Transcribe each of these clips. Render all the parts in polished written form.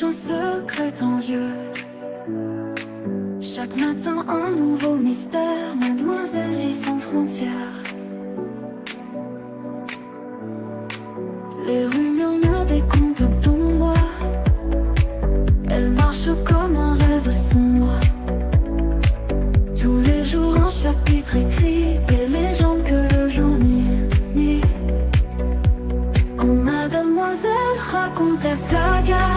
chants secrètes en lieu. Chaque matin un nouveau mystère, mademoiselle vit sans frontières. Les rues murmurent des contes d'ombre. Elle marche comme un rêve sombre. Tous les jours un chapitre écrit, des légendes que le jour nie. Oh, Madem-Oiselle raconte la saga,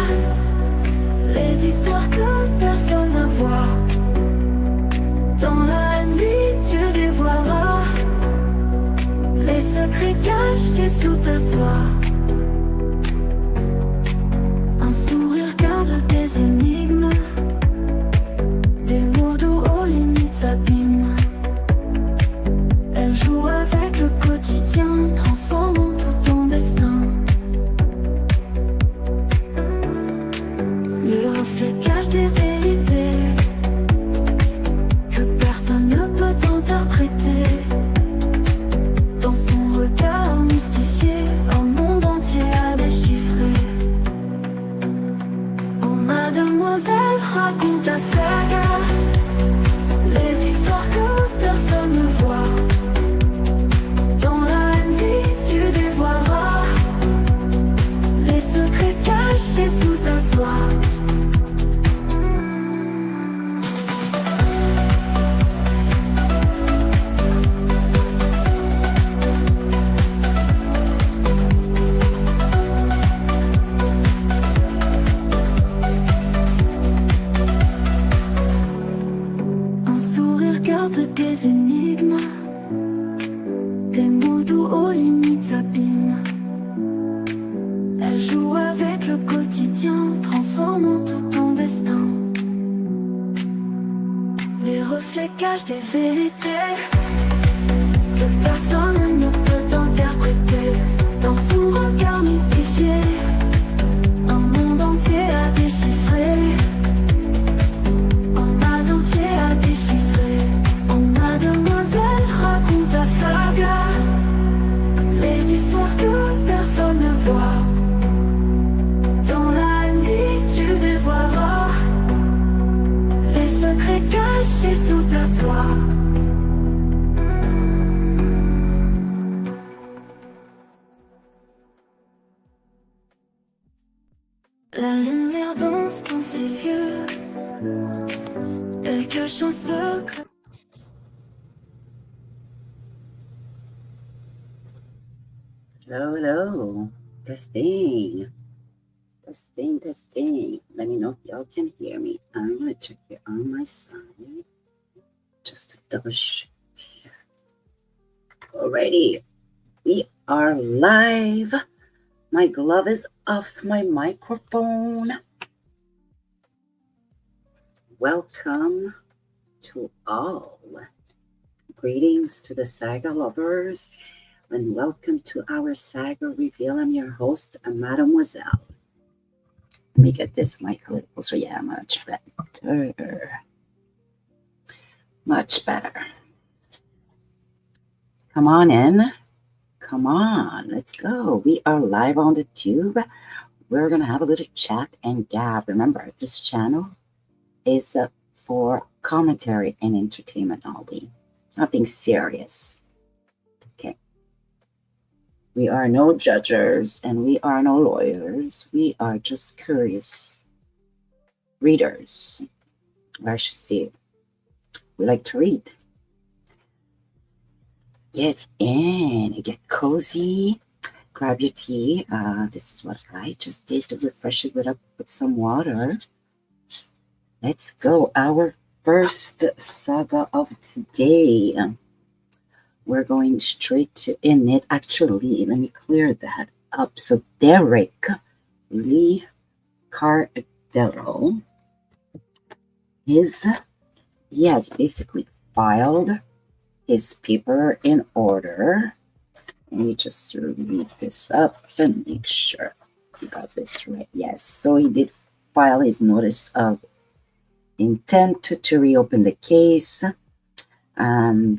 les histoires que personne ne voit. Dans la nuit, Dieu dévoilera les secrets cachés sous ta soie. Un sourire garde des énigmes, des mots doux aux limites abîmes. Elle joue avec le quotidien, transformant tout ton destin. Les reflets cachent des vérités que personne ne peut interpréter. Dans son regard mystifié, un monde entier à déchiffrer. Oh, Madem-Oiselle raconte la saga, les histoires que personne ne voit. Dans la nuit, tu dévoileras les secrets cachés sous ta soie. Un sourire garde des énigmes, des mots doux aux limites abîmes. Elle joue avec le quotidien, transformant tout ton destin. Les reflets cachent des vérités que personne ne peut interpréter. Dans son regard mystifié, un monde entier à déchiffrer. Un monde entier à déchiffrer. Oh, Madem-Oiselle raconte la saga, les histoires que personne ne voit. Dans la nuit, tu dévoileras les secrets cachés sous ta soie. La lumière danse dans ses yeux, elle cache un secret. Hello. Testing. Let me know if y'all can hear me. I'm gonna check here on my side. Just to double check here. Alrighty. We are live. My glove is off my microphone. Welcome to all. Greetings to the Saga lovers, and welcome to our Saga Reveal. I'm your host, Madem-Oiselle. Let me get this mic a little closer. Yeah, much better. Much better. Come on in. Come on, let's go. We are live on the tube. We're going to have a little chat and gab. Remember, this channel is for commentary and entertainment only. Nothing serious. Okay. We are no judges and we are no lawyers. We are just curious readers. Or I should say, we like to read. Get in, get cozy, grab your tea. This is what I just did to refresh it with some water. Let's go. Our first saga of today. We're going straight to in it. Actually, let me clear that up. So Derrrick Lee Cardello he has basically filed his paper in order. Let me just read this up and make sure we got this right. Yes, so he did file his notice of intent to reopen the case and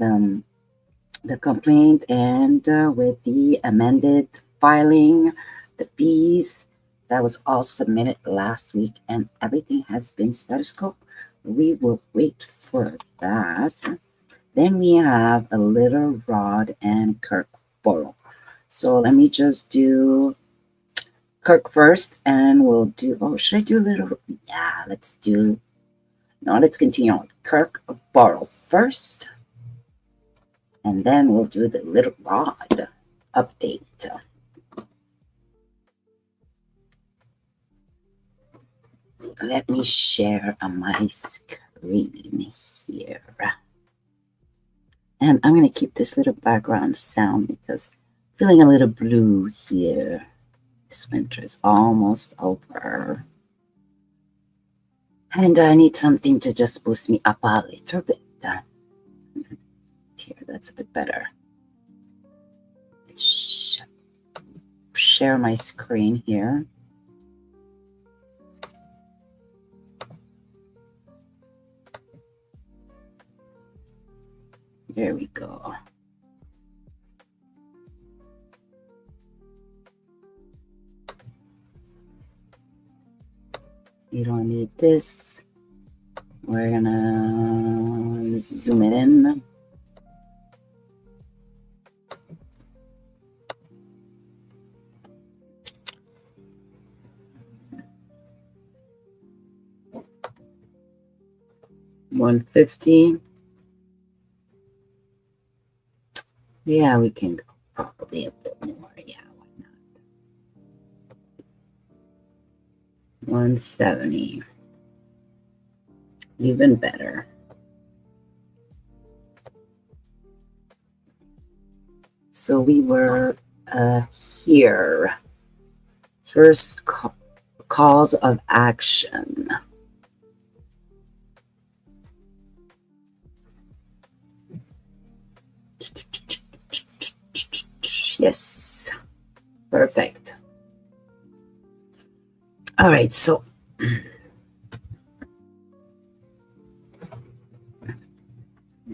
the complaint, and with the amended filing, the fees That was all submitted last week, and everything has been status quo. We will wait for that. Then we have a Lil Rod and Kurk Burrowes. So let me just do Kurk first, and we'll do. Oh, should I do Little? Yeah, let's do. No, let's continue on. Kurk Burrowes first, and then we'll do the Lil Rod update. Let me share on my screen here. And I'm going to keep this little background sound because I'm feeling a little blue here. This winter is almost over. And I need something to just boost me up a little bit. Here, that's a bit better. Let's share my screen here. There we go. You don't need this. We're gonna zoom it in. $150. Yeah, we can go probably a bit more. Yeah, why not? 170. Even better. So we were here. First cause of action. Yes, perfect. All right, so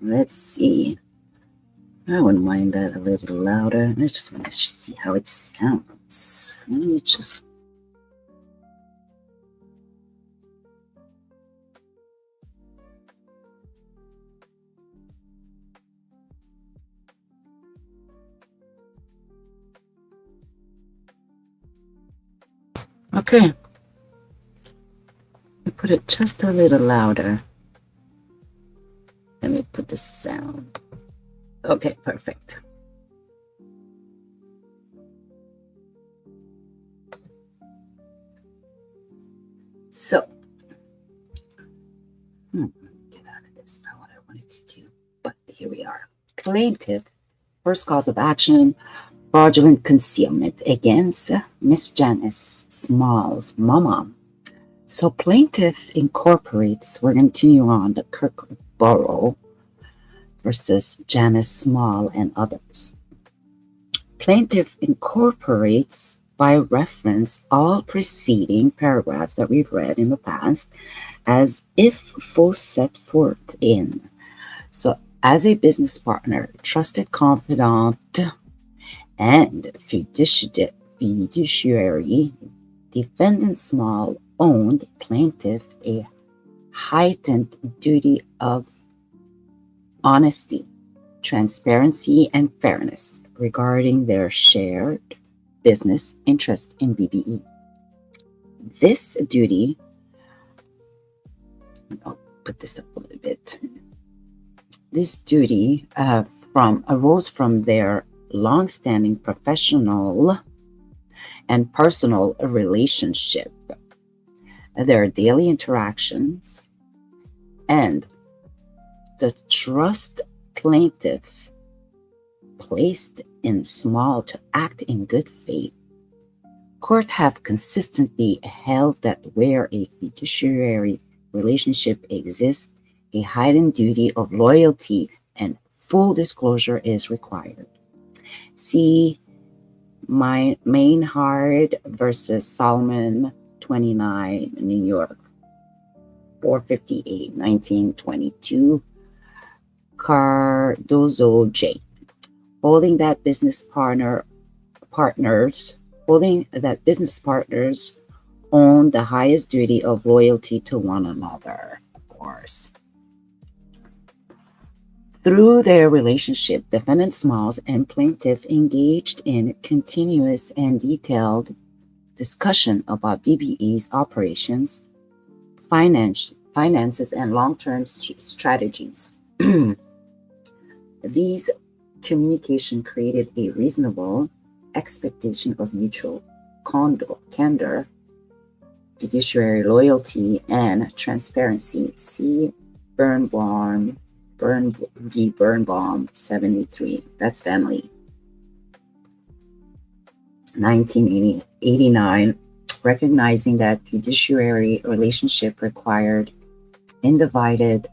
let's see. I wouldn't mind that a little louder. I just want to see how it sounds. Let me just. Okay. Put it just a little louder. Let me put the sound. Okay, perfect. So, get out of this, not what I wanted to do, but here we are. Plaintiff, first cause of action, fraudulent concealment against Miss Janice Small's mama. So plaintiff incorporates, we're going to continue on the Kurk Burrowes versus Janice Small and others. Plaintiff incorporates by reference all preceding paragraphs that we've read in the past as if full set forth in. So as a business partner, trusted confidant, and fiduciary, defendant Small owned plaintiff a heightened duty of honesty, transparency, and fairness regarding their shared business interest in BBE. This duty, I'll put this up a little bit. This duty arose from their long-standing professional and personal relationship, their daily interactions, and the trust plaintiff placed in Small to act in good faith. Court have consistently held that where a fiduciary relationship exists, a heightened duty of loyalty and full disclosure is required. See Maynard versus Solomon 29, New York, 458, 1922, Cardozo J. Holding that business partners own the highest duty of loyalty to one another, of course. Through their relationship, defendant Smalls and plaintiff engaged in continuous and detailed discussion about BBE's operations, finances, and long-term strategies. These communication created a reasonable expectation of mutual candor, fiduciary loyalty, and transparency. See Birnbaum v. Birnbaum 73. That's family. 1989, recognizing that fiduciary relationship required undivided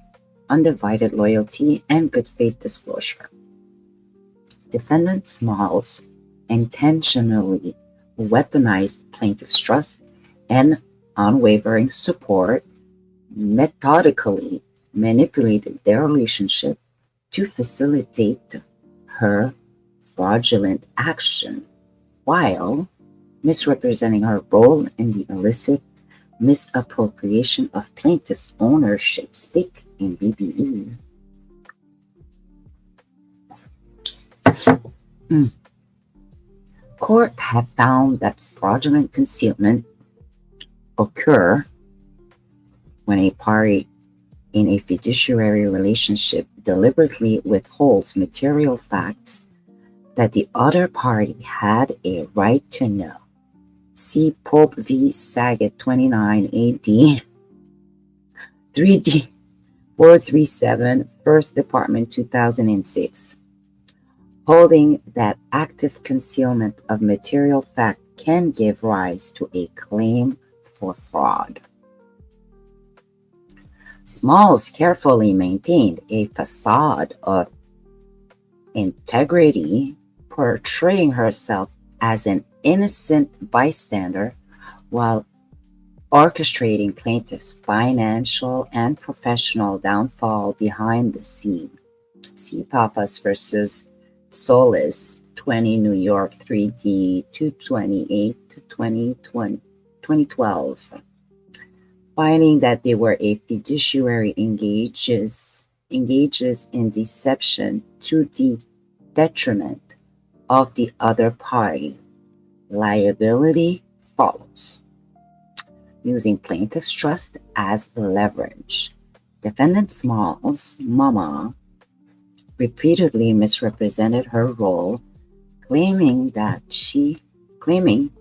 loyalty and good faith disclosure. Defendant Smalls intentionally weaponized plaintiff's trust and unwavering support, methodically manipulated their relationship to facilitate her fraudulent action while misrepresenting her role in the illicit misappropriation of plaintiff's ownership stake in BBE. Court have found that fraudulent concealment occur when a party in a fiduciary relationship deliberately withholds material facts that the other party had a right to know. See Pope v. Saga 29 AD 3D 437, First Department 2006, holding that active concealment of material fact can give rise to a claim for fraud. Smalls carefully maintained a facade of integrity, portraying herself as an innocent bystander while orchestrating plaintiff's financial and professional downfall behind the scene. See Pappas versus Solis 20 New York 3D 228 to 2012. Finding that they were a fiduciary engages in deception to the detriment of the other party. Liability follows. Using plaintiff's trust as leverage, defendant Smalls' mama repeatedly misrepresented her role, claiming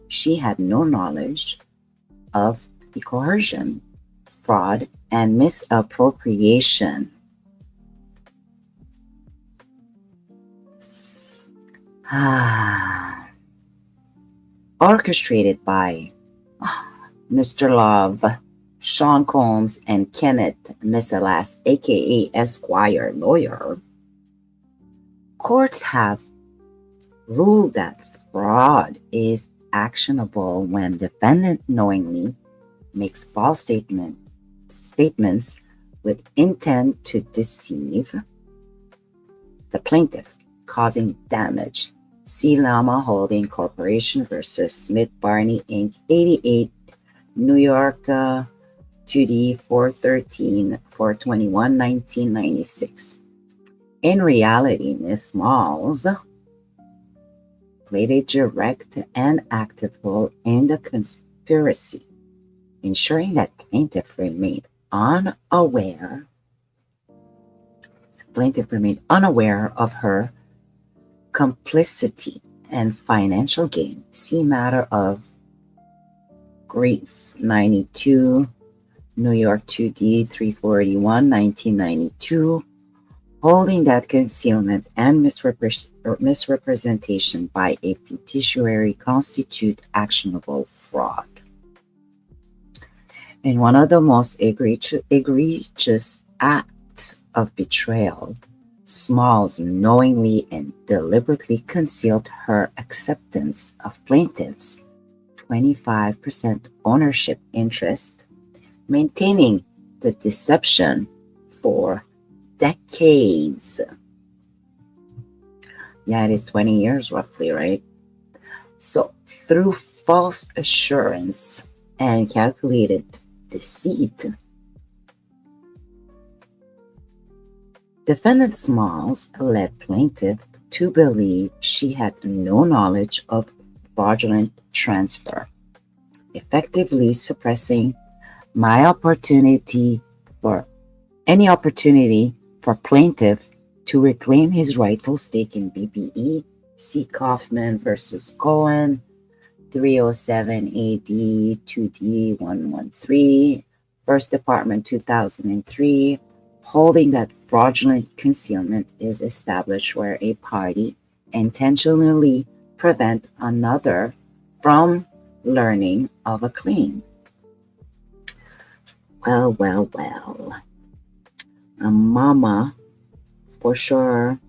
she had no knowledge of the coercion, fraud, and misappropriation. Orchestrated by Mr. Love, Sean Combs, and Kenneth Misselas, aka Esquire Lawyer, courts have ruled that fraud is actionable when defendant knowingly makes false statements with intent to deceive the plaintiff, causing damage. See Lama Holding Corporation versus Smith Barney Inc. 88 New York 2D 413 421 1996. In reality, Ms. Smalls played a direct and active role in the conspiracy, ensuring that plaintiff remained unaware of her complicity and financial gain. See Matter of Grief 92 New York 2D 341 1992, holding that concealment and misrepresentation by a fiduciary constitute actionable fraud. In one of the most egregious acts of betrayal, Smalls knowingly and deliberately concealed her acceptance of plaintiff's 25% ownership interest, maintaining the deception for decades. Yeah, it is 20 years roughly, right? So through false assurance, and calculated deceit. Defendant Smalls led plaintiff to believe she had no knowledge of fraudulent transfer, effectively suppressing any opportunity for plaintiff to reclaim his rightful stake in BBE. See Kaufman versus Cohen, 307 AD 2D 113, First Department 2003, holding that fraudulent concealment is established where a party intentionally prevent another from learning of a claim. Well. Mama, for sure.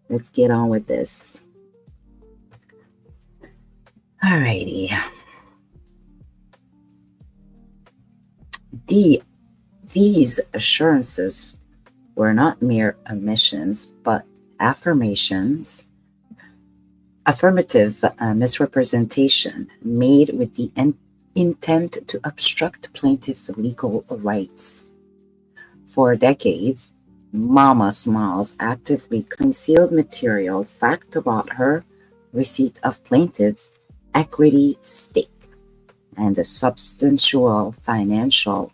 Let's get on with this. Alrighty. These assurances were not mere omissions, but affirmative misrepresentation made with the intent to obstruct plaintiff's legal rights. For decades, Mama Smalls actively concealed material fact about her receipt of plaintiff's equity stake and the substantial financial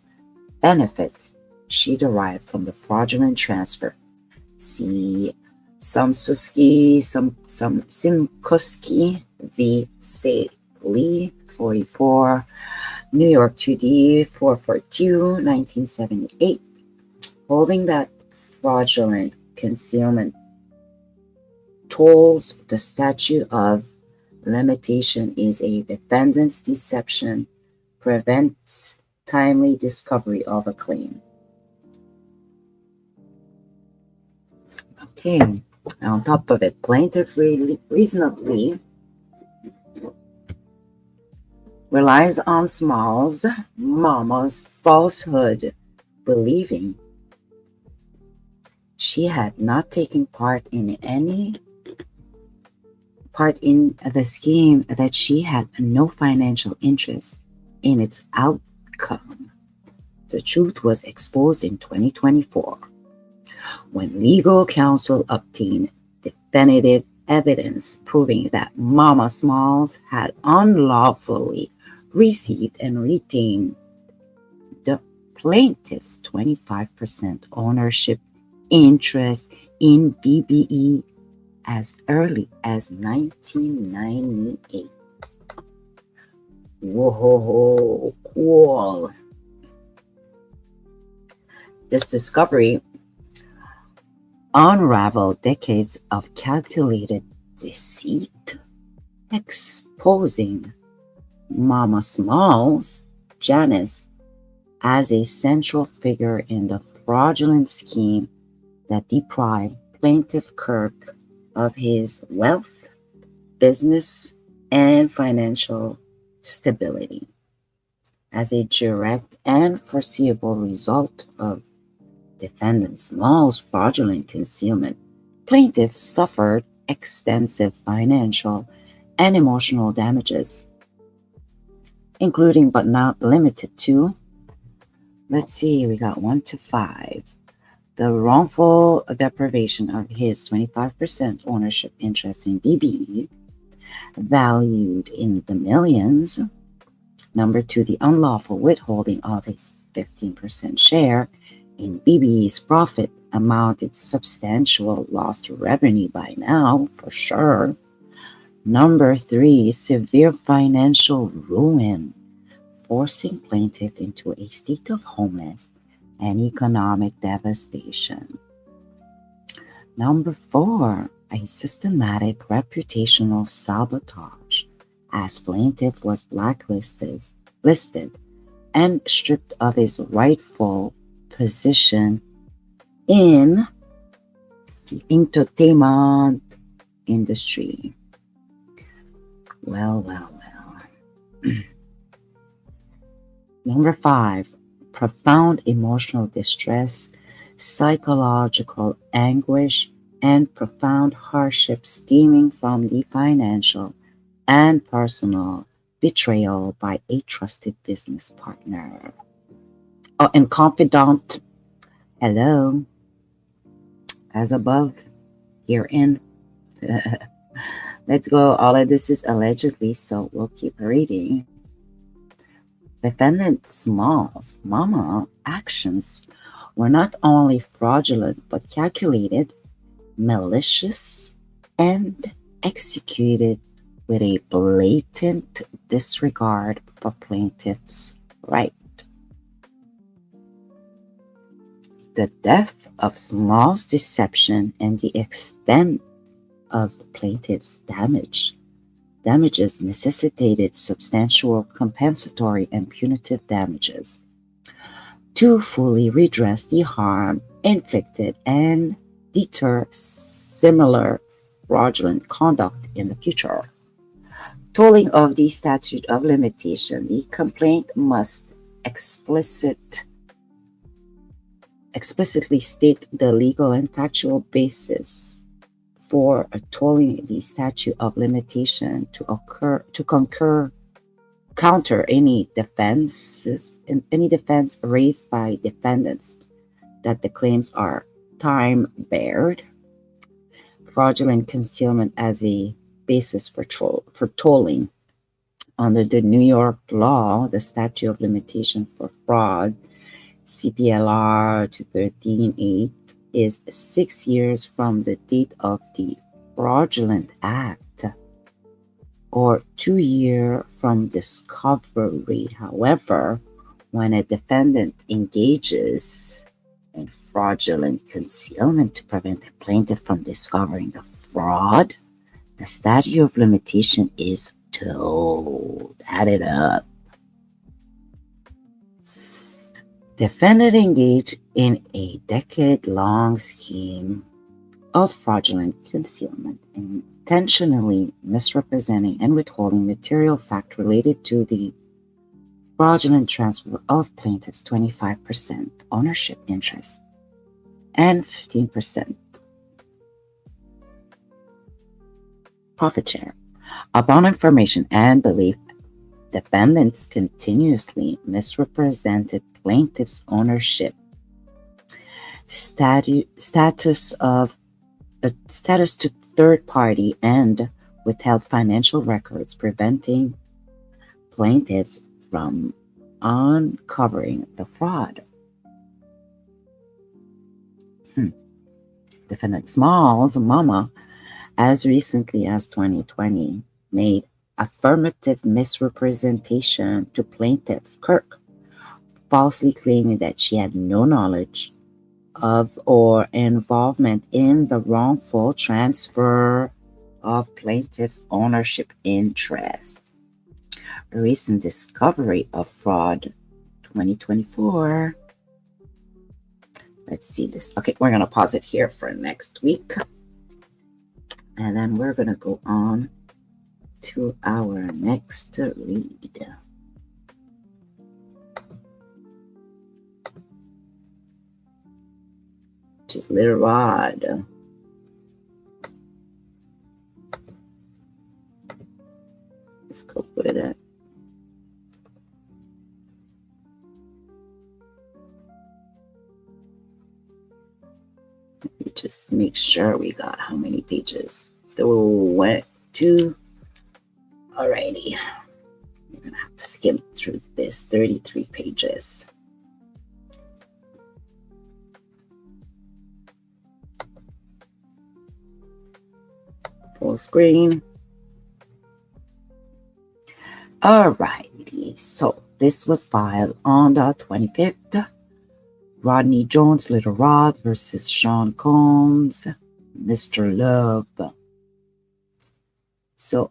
benefits she derived from the fraudulent transfer. See Simkuski v. Lee, 44, New York 2D 442, 1978, holding that fraudulent concealment tolls the statute of limitation is a defendant's deception, prevents timely discovery of a claim. Okay, on top of it, plaintiff reasonably relies on Smalls' mama's falsehood, believing she had not taken part in the scheme, that she had no financial interest in its outcome. The truth was exposed in 2024 when legal counsel obtained definitive evidence proving that Mama Smalls had unlawfully received and retained the plaintiff's 25% ownership interest in BBE as early as 1998. Whoa, cool. This discovery unraveled decades of calculated deceit, exposing Mama Smalls, Janice, as a central figure in the fraudulent scheme that deprived plaintiff Kurk of his wealth, business, and financial stability. As a direct and foreseeable result of defendant Smalls' fraudulent concealment, plaintiff suffered extensive financial and emotional damages, including but not limited to, we got 1 to 5. The wrongful deprivation of his 25% ownership interest in BBE, valued in the millions. Number 2, the unlawful withholding of his 15% share in BBE's profit amounted to substantial lost revenue by now, for sure. Number 3, severe financial ruin, forcing plaintiff into a state of homelessness and economic devastation. Number 4, a systematic reputational sabotage, as plaintiff was blacklisted and stripped of his rightful position in the entertainment industry. Well. Number 5, profound emotional distress, psychological anguish, and profound hardship stemming from the financial and personal betrayal by a trusted business partner. Oh, and confidant. Hello. As above, herein. Let's go. All of this is allegedly, so we'll keep reading. Defendant Small's mama actions were not only fraudulent but calculated, malicious, and executed with a blatant disregard for plaintiff's right. The depth of Small's deception and the extent of plaintiff's damages necessitated substantial compensatory and punitive damages to fully redress the harm inflicted and deter similar fraudulent conduct in the future. Tolling of the statute of limitation, the complaint must explicitly state the legal and factual basis for tolling the statute of limitation to counter any defense raised by defendants that the claims are time-barred, fraudulent concealment as a basis for tolling. Under the New York law, the statute of limitation for fraud, CPLR 2138, is 6 years from the date of the fraudulent act, or 2 years from discovery. However, when a defendant engages in fraudulent concealment to prevent a plaintiff from discovering the fraud, the statute of limitation is tolled. Add it up. Defendant engaged in a decade-long scheme of fraudulent concealment, intentionally misrepresenting and withholding material fact related to the fraudulent transfer of plaintiff's 25% ownership interest and 15% profit share. Upon information and belief, defendants continuously misrepresented plaintiff's ownership status to third party and withheld financial records, preventing plaintiffs from uncovering the fraud. Defendant Small's mama, as recently as 2020, made affirmative misrepresentation to plaintiff Kurk, falsely claiming that she had no knowledge of or involvement in the wrongful transfer of plaintiff's ownership interest. A recent discovery of fraud, 2024. Let's see this. Okay, we're going to pause it here for next week. And then we're going to go on to our next read. Which is Lil Rod. Let's go with it. Let me just make sure we got how many pages. So 2. Alrighty. We're gonna have to skim through this 33 pages. Full screen. Alrighty, so this was filed on the 25th. Rodney Jones, Lil Rod versus Sean Combs, Mr. Love. So,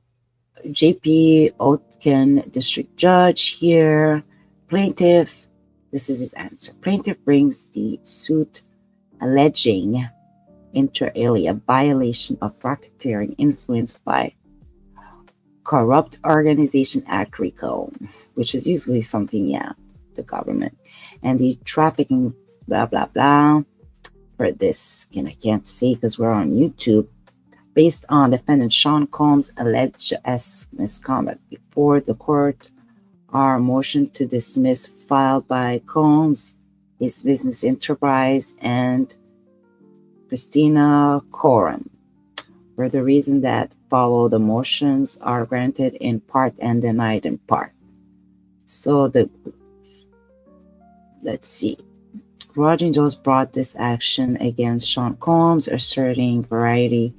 J.P. Oatkin, District Judge here. Plaintiff, this is his answer. Plaintiff brings the suit alleging inter alia violation of racketeering influenced by Corrupt Organization Act RICO, which is usually something, the government, and the trafficking, blah, blah, blah. For this, I can't say because we're on YouTube, based on defendant Sean Combs' alleged misconduct. Before the court are motion to dismiss filed by Combs, his business enterprise, and Christina Coram. For the reason that follow, the motions are granted in part and denied in part. So let's see. Rodney Jones brought this action against Sean Combs, asserting variety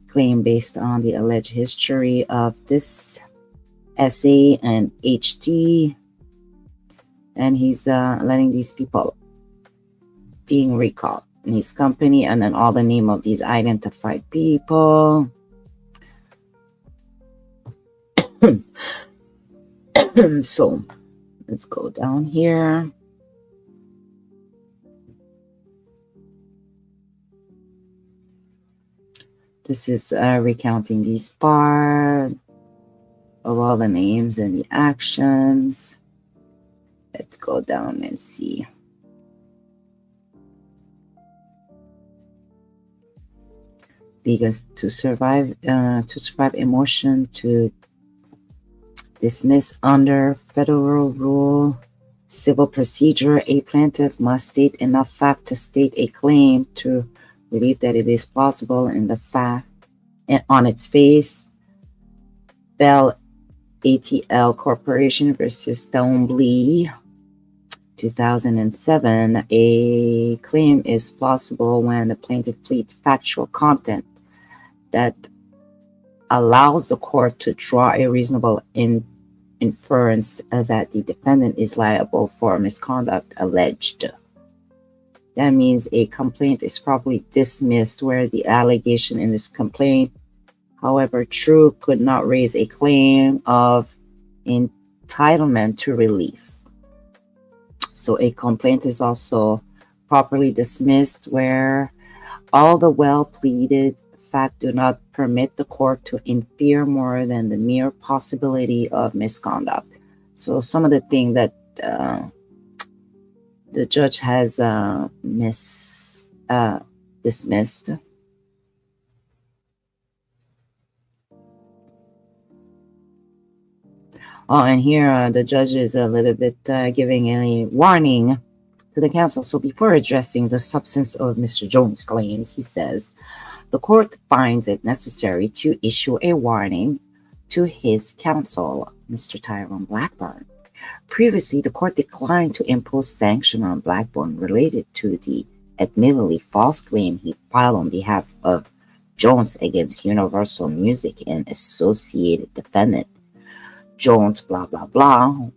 claim based on the alleged history of this SA and HT, and he's letting these people being recalled in his company, and then all the name of these identified people. So let's go down here. This is recounting these parts of all the names and the actions. Let's go down and see. Because to survive a motion to dismiss under federal rule civil procedure, a plaintiff must state enough fact to state a claim to relief that it is plausible in the fact and on its face. Bell ATL Corporation versus Stoneblee, 2007. A claim is plausible when the plaintiff pleads factual content that allows the court to draw a reasonable inference that the defendant is liable for misconduct alleged. That means a complaint is probably dismissed where the allegation in this complaint, however true, could not raise a claim of entitlement to relief. So a complaint is also properly dismissed where all the well-pleaded facts do not permit the court to infer more than the mere possibility of misconduct. So some of the things that the judge has dismissed. Oh, and here the judge is a little bit giving a warning to the counsel. So before addressing the substance of Mr. Jones' claims, he says, the court finds it necessary to issue a warning to his counsel, Mr. Tyrone Blackburn. Previously, the court declined to impose sanction on Blackburn related to the admittedly false claim he filed on behalf of Jones against Universal Music and associated defendant Jones, blah, blah, blah.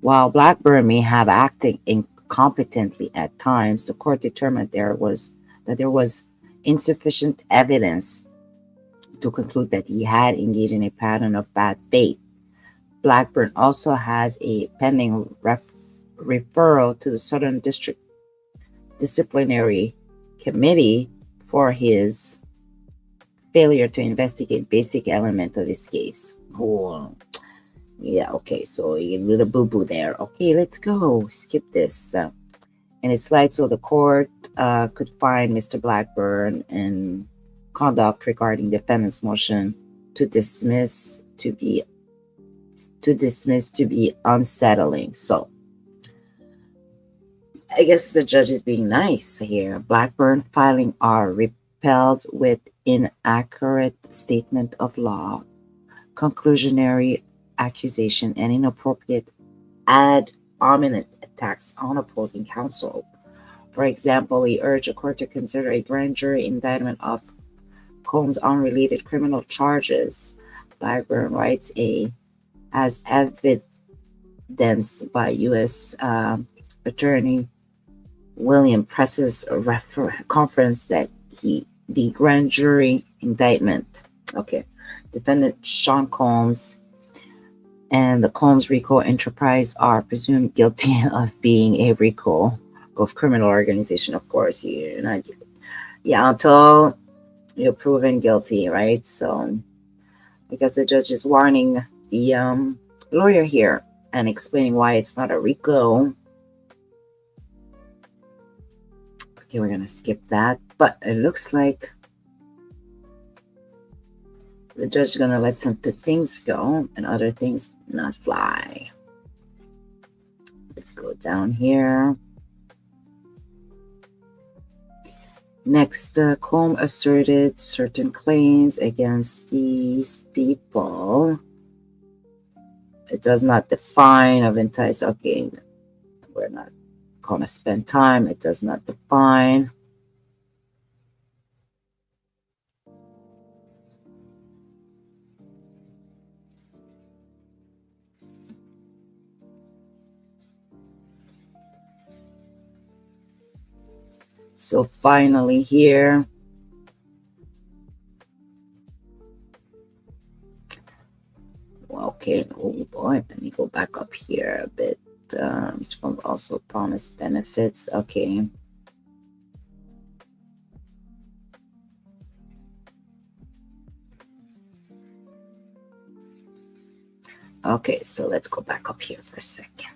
While Blackburn may have acted incompetently at times, the court determined that there was insufficient evidence to conclude that he had engaged in a pattern of bad faith. Blackburn also has a pending referral to the Southern District Disciplinary Committee for his failure to investigate basic element of his case. Oh, yeah, okay, so a little boo-boo there. Okay, let's go. Skip this. And it's like, so the court could find Mr. Blackburn in conduct regarding defendant's motion to dismiss to be unsettling. So I guess the judge is being nice here. Blackburn filing are repelled with inaccurate statement of law, conclusionary accusation, and inappropriate ad hominem attacks on opposing counsel. For example, he urged the court to consider a grand jury indictment of Combs' unrelated criminal charges. Blackburn writes as evidenced by U.S. Attorney William Press's conference that the grand jury indictment, defendant Sean Combs and the Combs RICO enterprise are presumed guilty of being a RICO of criminal organization. Of course, you're not, until you're proven guilty, right? So, because the judge is warning the lawyer here and explaining why it's not a RICO. Okay, we're gonna skip that, but it looks like The judge is going to let some things go and other things not fly. Let's go down here. Next, Combs asserted certain claims against these people. It does not define of entice. Okay, we're not going to spend time. It does not define. So finally here, okay, oh boy, let me go back up here a bit. Which one also promised benefits? Okay. Okay, so let's go back up here for a second.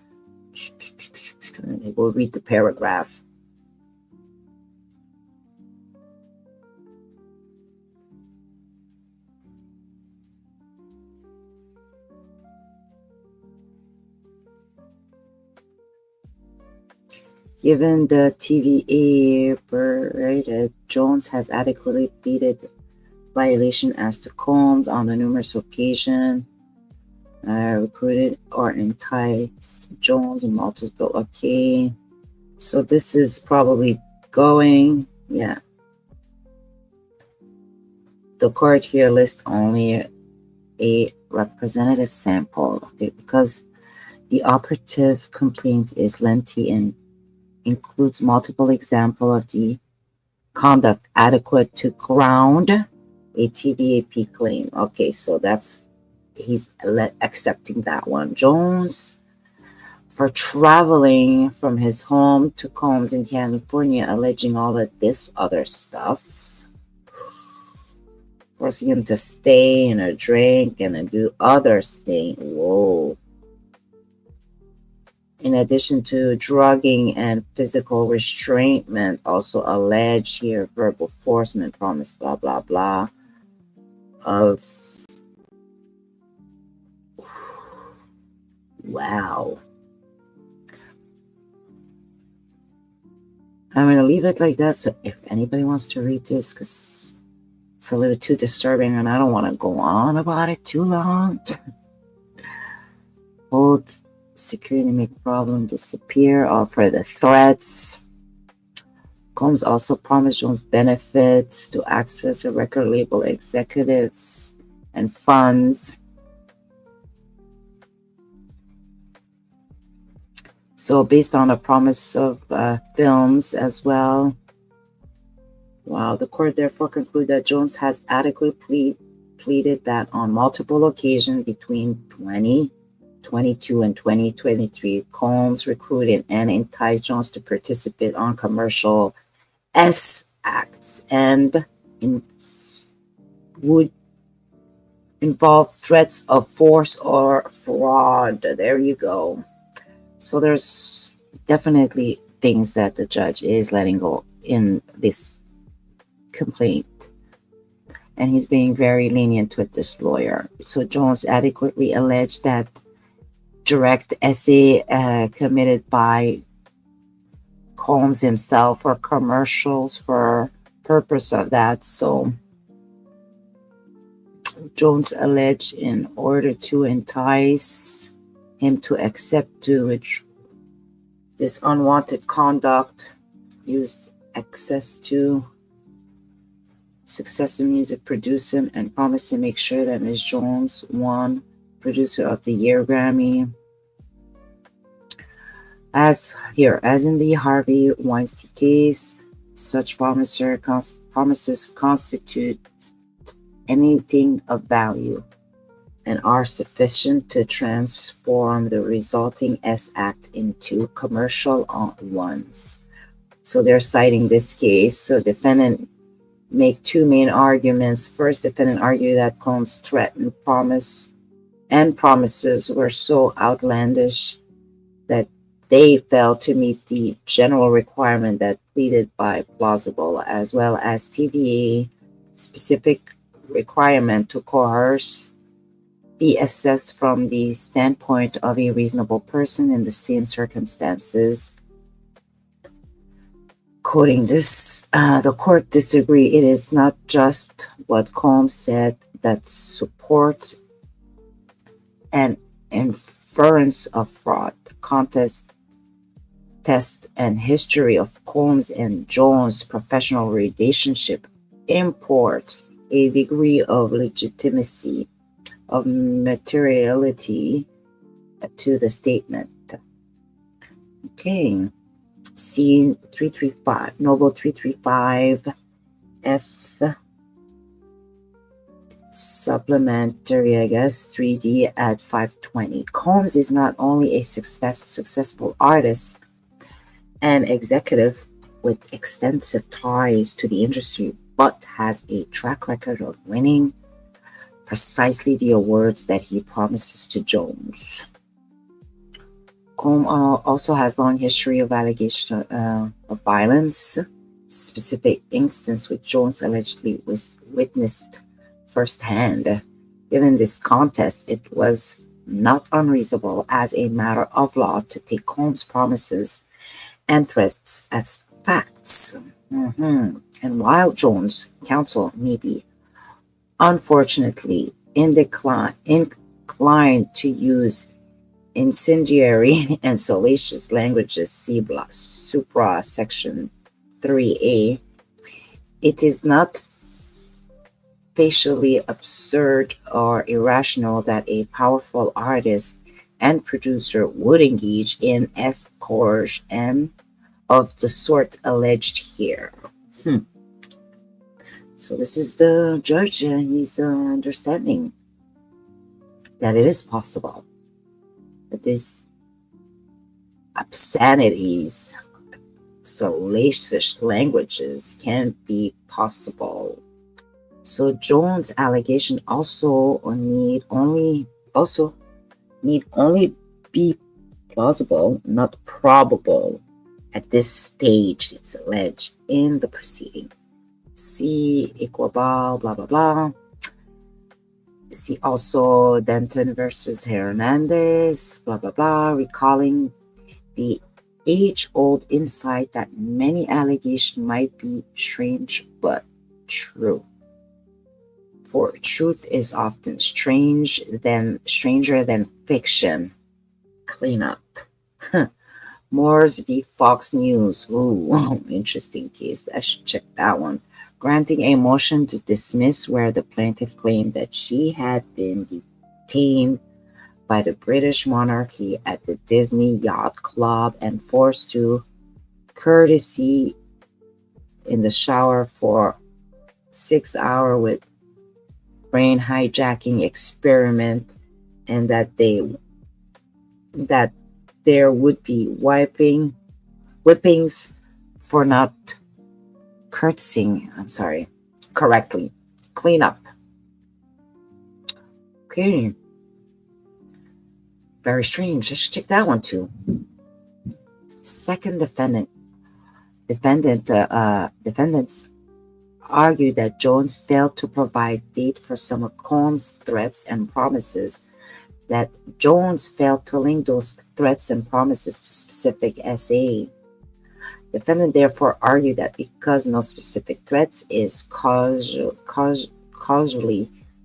We'll read the paragraph. Given the TVA berated, Jones has adequately pleaded violation as to Combs on the numerous occasions recruited or enticed Jones in multiple. Okay, so this is probably going, yeah. The court here lists only a representative sample, okay, because the operative complaint is lengthy and includes multiple examples of the conduct adequate to ground a TVAP claim. Okay, so that's, he's accepting that one. Jones, for traveling from his home to Combs in California, alleging all of this other stuff, forcing him to stay and a drink and do other staying. Whoa. In addition to drugging and physical restraintment, also alleged here verbal forcement, promise, blah, blah, blah, of, wow. I'm going to leave it like that. So if anybody wants to read this, because it's a little too disturbing and I don't want to go on about it too long. Hold security, make problem disappear, offer the threats. Combs also promised Jones benefits to access a record label executives and funds. So based on a promise of films as well. Wow, the court therefore concluded that Jones has adequately pleaded that on multiple occasions between 2022 and 2023, Combs recruited and enticed Jones to participate on commercial S acts and would involve threats of force or fraud. There you go. So there's definitely things that the judge is letting go in this complaint. And he's being very lenient with this lawyer. So Jones adequately alleged that direct essay committed by Combs himself or commercials for purpose of that. So Jones alleged in order to entice him to accept to this unwanted conduct, used access to successive music producing and promised to make sure that Ms. Jones won Producer of the Year Grammy. As in the Harvey Weinstein case, such promises constitute anything of value and are sufficient to transform the resulting S Act into commercial ones. So they're citing this case. So defendant make two main arguments. First, defendant argued that Combs' threatened promises were so outlandish that they failed to meet the general requirement that pleaded by plausible, as well as TVA specific requirement to coerce be assessed from the standpoint of a reasonable person in the same circumstances. Quoting this, the court disagreed. It is not just what Combs said that supports an inference of fraud. The contest test and history of Combs and Jones' professional relationship imports a degree of legitimacy, of materiality to the statement. Okay, scene 335, Noble 335, F supplementary, 3D at 520. Combs is not only a successful artist and executive with extensive ties to the industry, but has a track record of winning precisely the awards that he promises to Jones. Combs also has long history of allegation of violence, specific instance which Jones allegedly witnessed firsthand. Given this contest, it was not unreasonable as a matter of law to take Combs' promises and threats as facts. And while Jones' counsel may be unfortunately inclined to use incendiary and salacious languages, see supra section 3A, it is not facially absurd or irrational that a powerful artist and producer would engage in coercion of the sort alleged here. So this is the judge, and he's understanding that it is possible that these obscenities, salacious languages can be possible. So Jones' allegation also need only be plausible, not probable. At this stage, it's alleged in the proceeding. See equal blah blah blah. See also Denton versus Hernandez, blah blah blah, recalling the age-old insight that many allegations might be strange but true. For truth is often stranger than fiction. Clean up. Moores v. Fox News. Ooh, interesting case. I should check that one. Granting a motion to dismiss where the plaintiff claimed that she had been detained by the British monarchy at the Disney Yacht Club and forced to courtesy in the shower for 6 hours with brain hijacking experiment, and that there would be whippings for not curtsying correctly. Clean up. Okay. Very strange. I should check that one too. Second defendants argued that Jones failed to provide date for some of Combs' threats and promises, that Jones failed to link those threats and promises to specific SA. Defendant therefore argued that because no specific threats is causally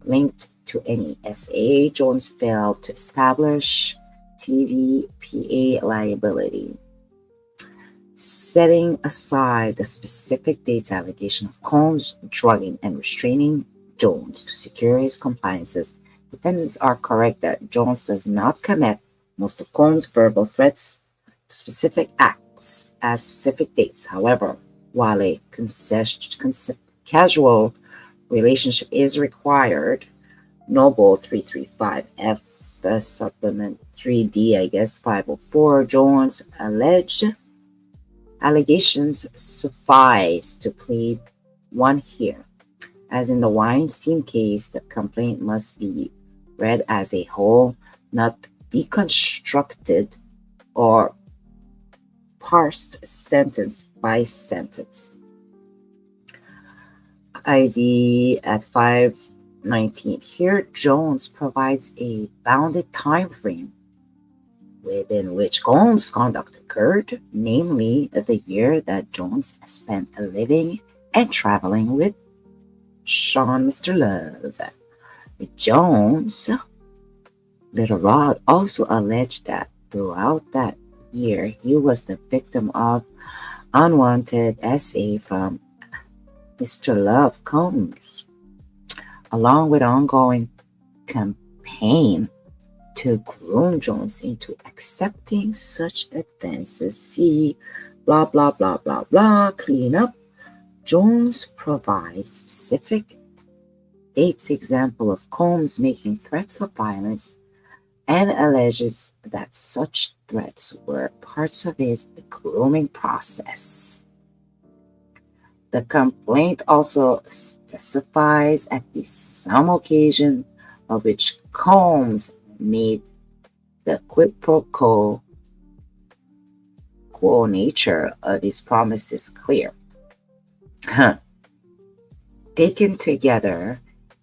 linked to any SA, Jones failed to establish TVPA liability. Setting aside the specific dates allegation of Combs drugging and restraining Jones to secure his compliances, defendants are correct that Jones does not connect most of Combs' verbal threats to specific acts as specific dates. However, while a casual relationship is required, Noble 335F supplement 3D, 504, Jones allegations suffice to plead one here. As in the Weinstein case, the complaint must be read as a whole, not deconstructed or parsed sentence by sentence. ID at 19. Here, Jones provides a bounded time frame within which Combs' conduct occurred, namely the year that Jones spent living and traveling with Sean Mr. Love. Jones, Lil Rod, also alleged that throughout that year he was the victim of unwanted SA from Mr. Love Combs, along with ongoing campaign to groom Jones into accepting such advances. See, blah, blah, blah, blah, blah, clean up. Jones provides specific dates example of Combs making threats of violence and alleges that such threats were parts of his grooming process. The complaint also specifies at least some occasion of which Combs made the quid pro quo nature of his promises clear. Taken together,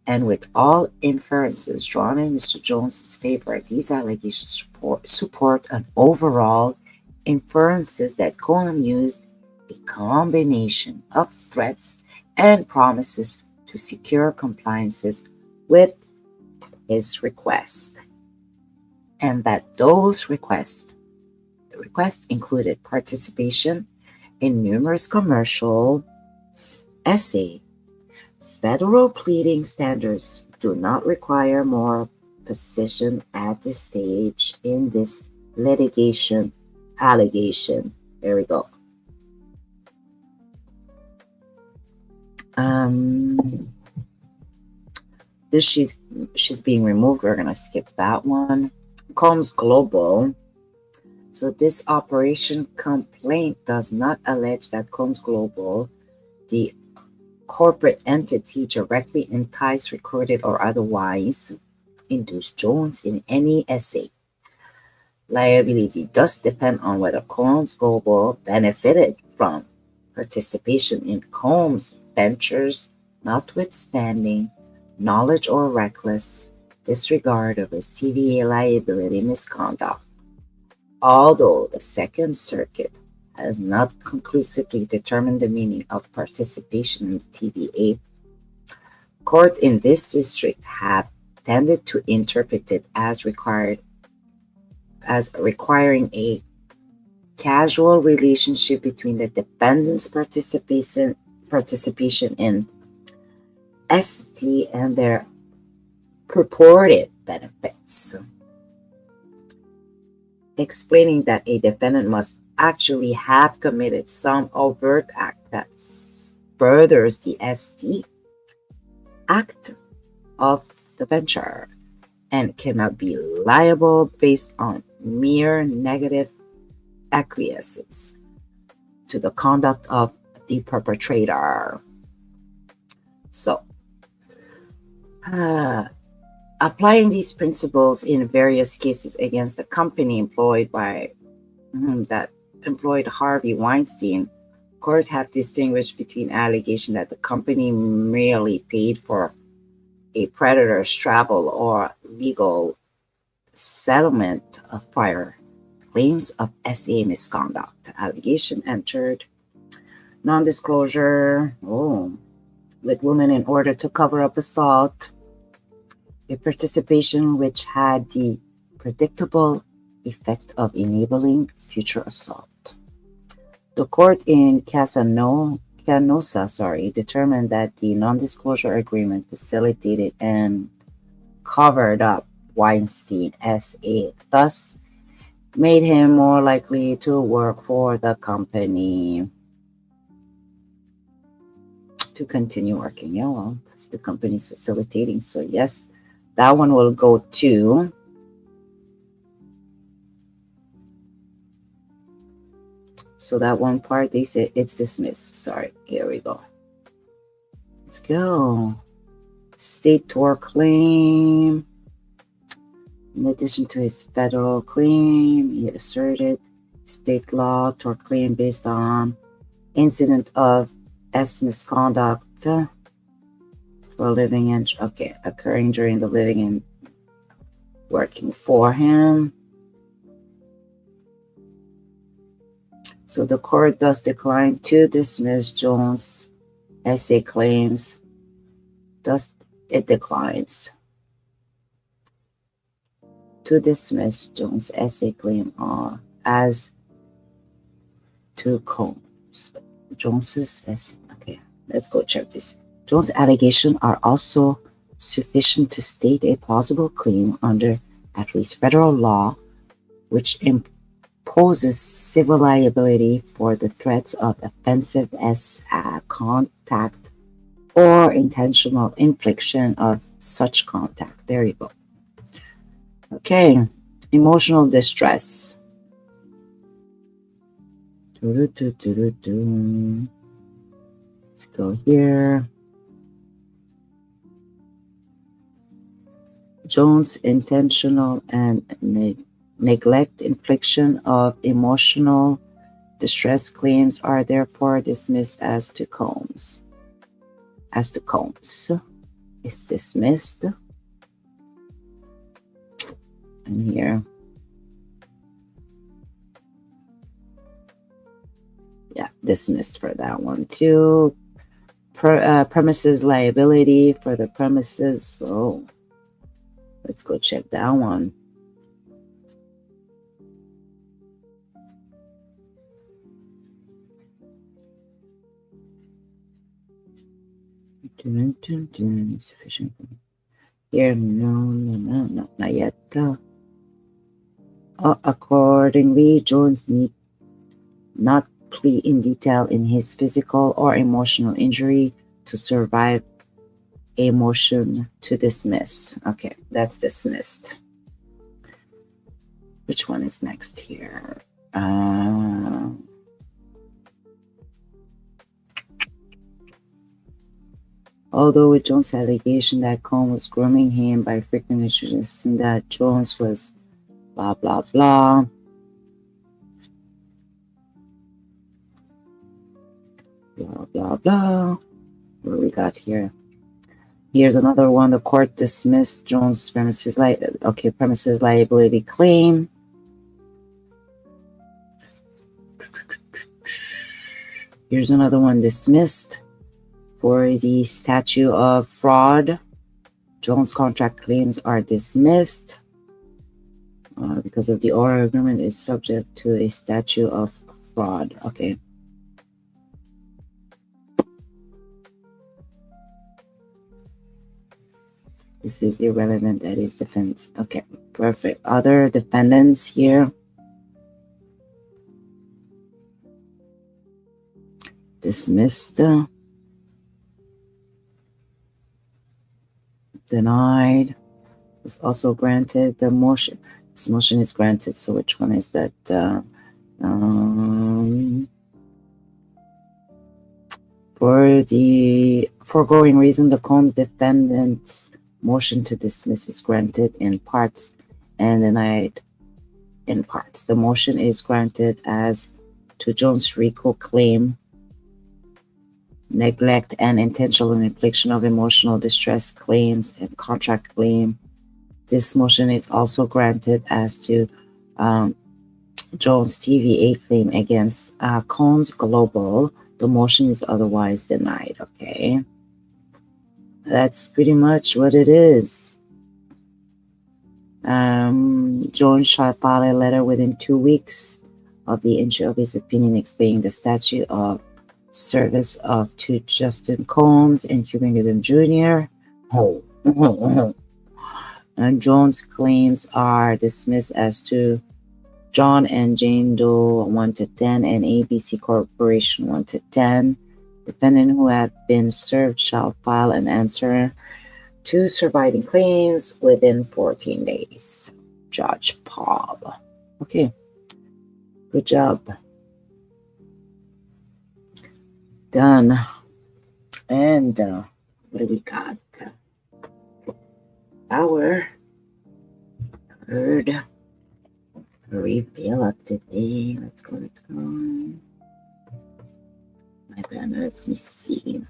and with all inferences drawn in Mr. Jones's favor, these allegations support an overall inferences that Combs used a combination of threats and promises to secure compliances with his request, and that those requests included participation in numerous commercial essay. Federal pleading standards do not require more precision at this stage in this litigation allegation. There we go. This she's being removed. We're gonna skip that one. Combs Global. So this operation complaint does not allege that Combs Global, the corporate entity, directly enticed, recruited, or otherwise induced Jones in any essay. Liability does depend on whether Combs Global benefited from participation in Combs ventures, notwithstanding knowledge or reckless disregard of his TVA liability misconduct. Although the Second Circuit has not conclusively determined the meaning of participation in the TVA, courts in this district have tended to interpret it as requiring a casual relationship between the defendant's participation in ST and their purported benefits, explaining that a defendant must actually have committed some overt act that furthers the ST act of the venture and cannot be liable based on mere negative acquiescence to the conduct of the perpetrator. So, applying these principles in various cases against the company employed Harvey Weinstein, courts have distinguished between allegation that the company merely paid for a predator's travel or legal settlement of prior claims of SA misconduct. Allegation entered non-disclosure with women in order to cover up assault, a participation which had the predictable effect of enabling future assault. The court in Canosa determined that the non-disclosure agreement facilitated and covered up Weinstein SA, thus made him more likely to work for the company. To continue working. Yeah, well, the company's facilitating. So yes, that one will go to so that one part they say it's dismissed. Sorry, here we go. Let's go. State tort claim. In addition to his federal claim, he asserted state law tort claim based on incident of S misconduct for living and okay, occurring during the living and working for him. So the court does decline to dismiss Jones' essay claims. Thus, it declines to dismiss Jones' essay claim as to Combs. Jones's essay. Okay, let's go check this. Jones' allegations are also sufficient to state a plausible claim under at least federal law, which imposes civil liability for the threats of offensive contact or intentional infliction of such contact. There you go. Okay, emotional distress. Let's go here. Jones' intentional and neglect infliction of emotional distress claims are therefore dismissed as to Combs. As to Combs is dismissed. And here, yeah, dismissed for that one too. Premises liability for the premises. So let's go check that one. Sufficient. Here, no, not yet. Accordingly, Jones need not plead in detail in his physical or emotional injury to survive a motion to dismiss. Okay, that's dismissed. Which one is next here? Although with Jones' allegation that Combs was grooming him by frequently suggesting that Jones was blah, blah, blah. Blah, blah, blah. What do we got here? Here's another one. The court dismissed Jones' premises liability claim. Here's another one dismissed for the statute of fraud. Jones' contract claims are dismissed because of the oral agreement is subject to a statute of fraud. Okay. This is irrelevant. That is defense. Okay, perfect. Other defendants here. Dismissed. Denied. Was also granted. The motion. This motion is granted. So which one is that? For the foregoing reason, the Combs defendant's motion to dismiss is granted in parts and denied in parts. The motion is granted as to Jones' RICO claim, neglect and intentional infliction of emotional distress claims, and contract claim. This motion is also granted as to Jones' TVA claim against Combs Global. The motion is otherwise denied. Okay. That's pretty much what it is. Jones shall file a letter within 2 weeks of the entry of his opinion explaining the statute of service of to Justin Combs and Cuban Gooding Jr. And Jones' claims are dismissed as to John and Jane Doe 1 to 10 and ABC Corporation 1 to 10. Defendant who had been served shall file an answer to surviving claims within 14 days. Judge Paul. Okay. Good job. Done. And what do we got? Our third reveal of today. Let's go. My banner, let me see.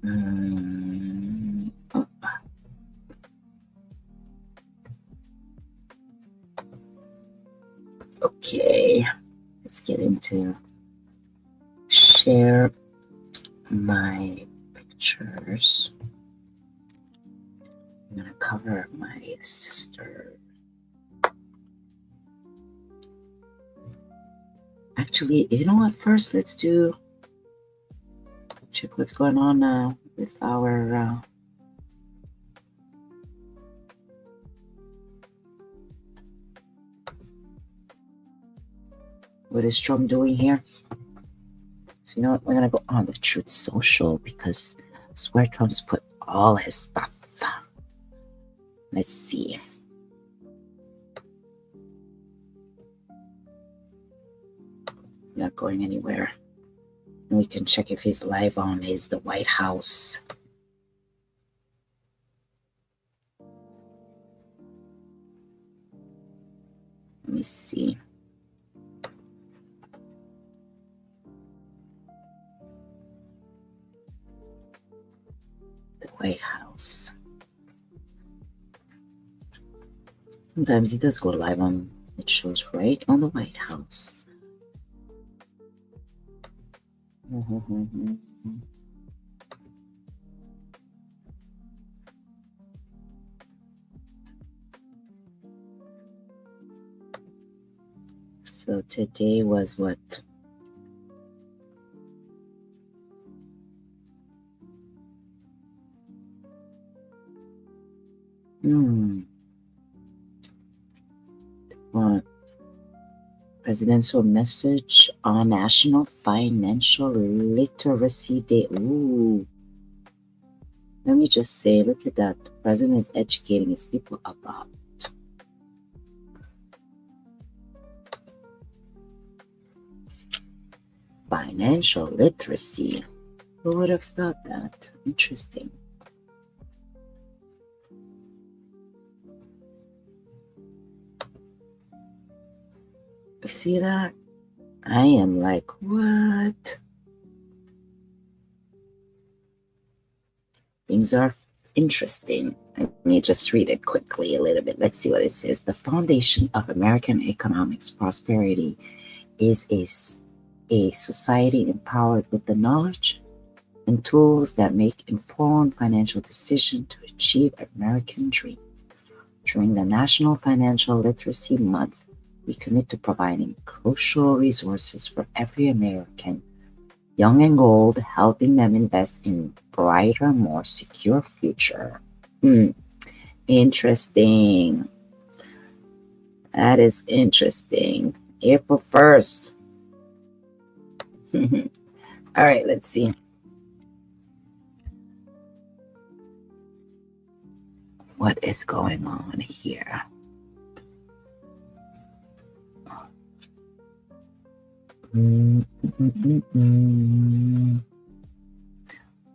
Oh, okay, let's get into share my pictures. I'm gonna cover my sister. Actually, you know what? First, let's check what's going on with our. What is Trump doing here? So you know what? We're gonna go on the Truth Social because it's where Trump's put all his stuff. Let's see. Not going anywhere. And we can check if he's live on the White House. Let me see. The White House. Sometimes he does go live on, it shows right on the White House. So today was what? What? Presidential message on National Financial Literacy Day. Ooh. Let me just say, look at that. The president is educating his people about financial literacy. Who would have thought that? Interesting. See that? I am like, what? Things are interesting. Let me just read it quickly a little bit. Let's see what it says. The foundation of American economics prosperity is a society empowered with the knowledge and tools that make informed financial decisions to achieve American dreams. During the National Financial Literacy Month, we commit to providing crucial resources for every American, young and old, helping them invest in a brighter, more secure future. Interesting. That is interesting. April 1st. All right, let's see. What is going on here?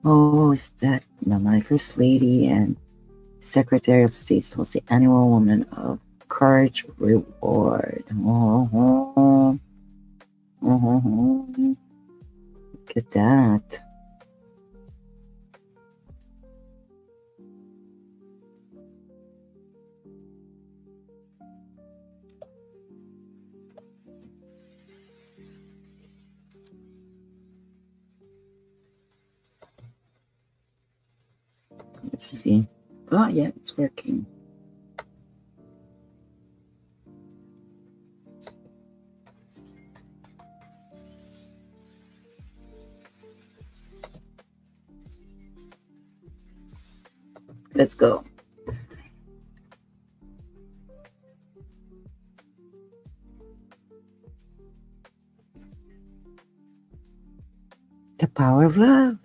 Oh, is that my First Lady and Secretary of State was the annual Woman of Courage Reward. Look at that. Let's see. Oh, yeah, it's working. Let's go. The power of love.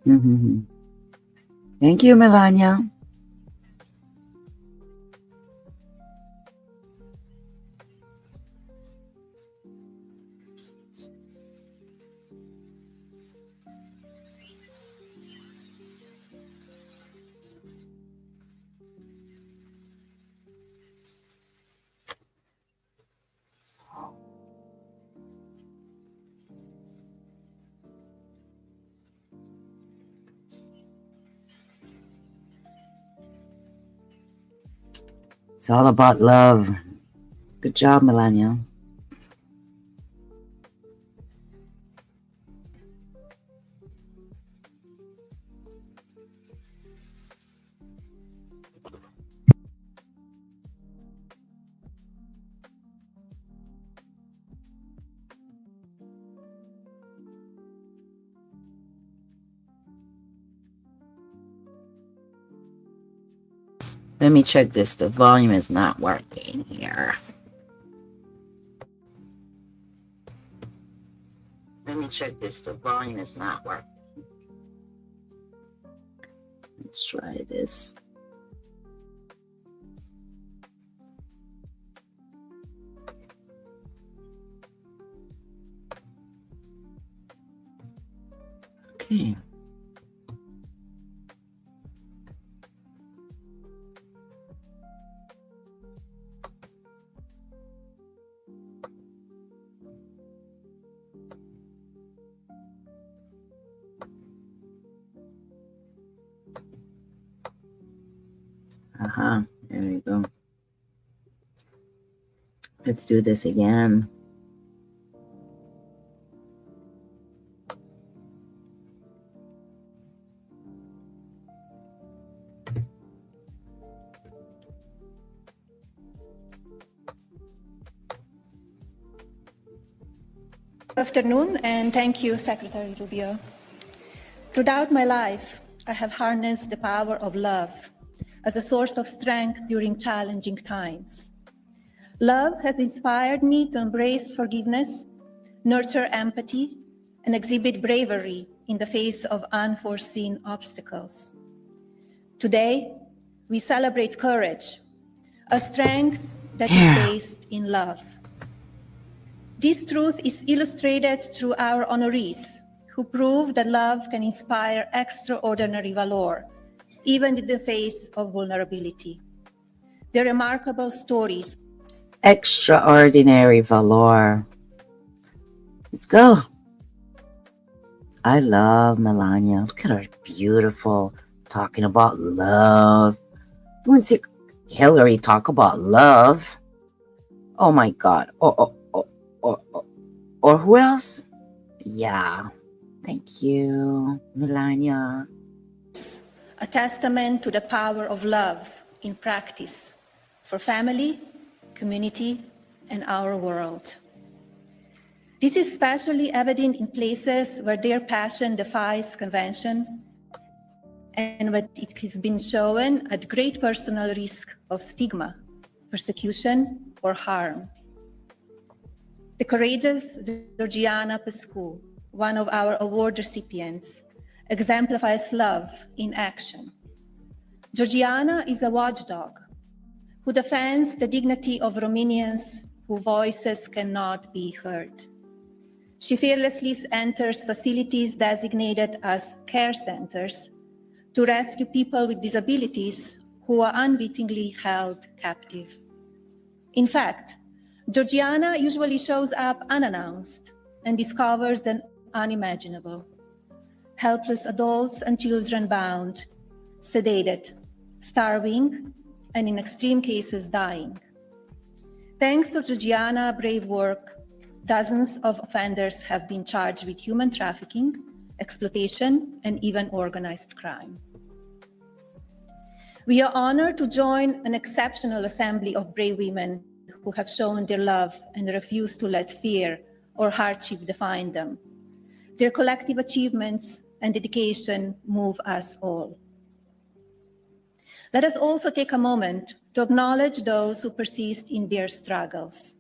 Mm-hmm. Thank you, Melania. It's all about love. Good job, Melania. Let me check this. The volume is not working here. Let me check this. The volume is not working. Let's try this. Okay. There we go. Let's do this again. Good afternoon, and thank you, Secretary Rubio. Throughout my life, I have harnessed the power of love as a source of strength during challenging times. Love has inspired me to embrace forgiveness, nurture empathy, and exhibit bravery in the face of unforeseen obstacles. Today, we celebrate courage, a strength that is based in love. This truth is illustrated through our honorees, who prove that love can inspire extraordinary valor, even in the face of vulnerability. Their remarkable stories. Extraordinary valor. Let's go. I love Melania. Look at her, beautiful, talking about love. You wouldn't see Hillary talk about love. Oh my God. Or who else? Yeah. Thank you, Melania. A testament to the power of love in practice for family, community, and our world. This is especially evident in places where their passion defies convention and where it has been shown at great personal risk of stigma, persecution, or harm. The courageous Georgiana Pescu, one of our award recipients, exemplifies love in action. Georgiana is a watchdog who defends the dignity of Romanians whose voices cannot be heard. She fearlessly enters facilities designated as care centers to rescue people with disabilities who are unwittingly held captive. In fact, Georgiana usually shows up unannounced and discovers the unimaginable. Helpless adults and children bound, sedated, starving, and in extreme cases dying. Thanks to Georgiana's brave work, dozens of offenders have been charged with human trafficking, exploitation, and even organized crime. We are honored to join an exceptional assembly of brave women who have shown their love and refuse to let fear or hardship define them. Their collective achievements and dedication move us all. Let us also take a moment to acknowledge those who persist in their struggles.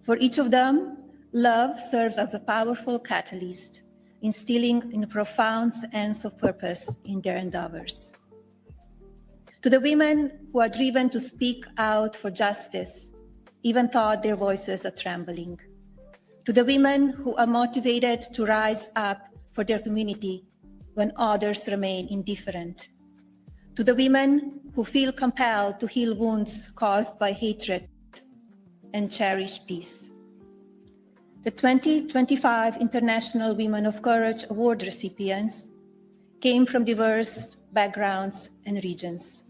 For each of them, love serves as a powerful catalyst, instilling a profound sense of purpose in their endeavors. To the women who are driven to speak out for justice, even though their voices are trembling. To the women who are motivated to rise up for their community when others remain indifferent. To the women who feel compelled to heal wounds caused by hatred and cherish peace. The 2025 International Women of Courage Award recipients came from diverse backgrounds and regions.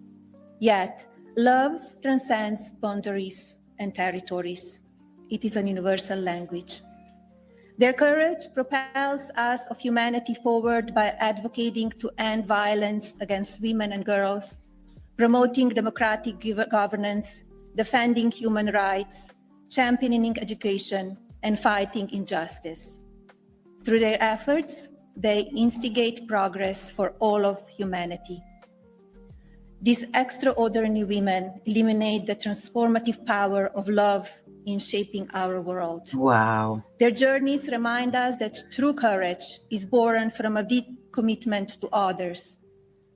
Yet, love transcends boundaries and territories. It is a universal language. Their courage propels us of humanity forward by advocating to end violence against women and girls, promoting democratic governance, defending human rights, championing education, and fighting injustice. Through their efforts, they instigate progress for all of humanity. These extraordinary women illuminate the transformative power of love in shaping our world. Wow. Their journeys remind us that true courage is born from a deep commitment to others,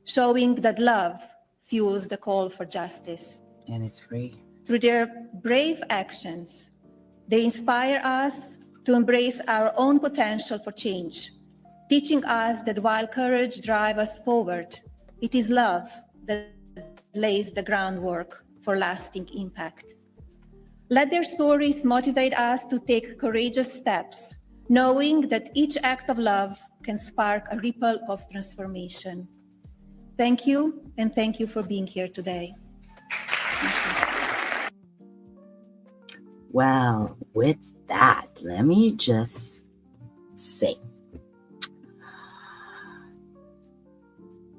showing that love fuels the call for justice. And it's free. Through their brave actions, they inspire us to embrace our own potential for change, teaching us that while courage drives us forward, it is love that lays the groundwork for lasting impact. Let their stories motivate us to take courageous steps, knowing that each act of love can spark a ripple of transformation. Thank you, and thank you for being here today. Well, with that, let me just say,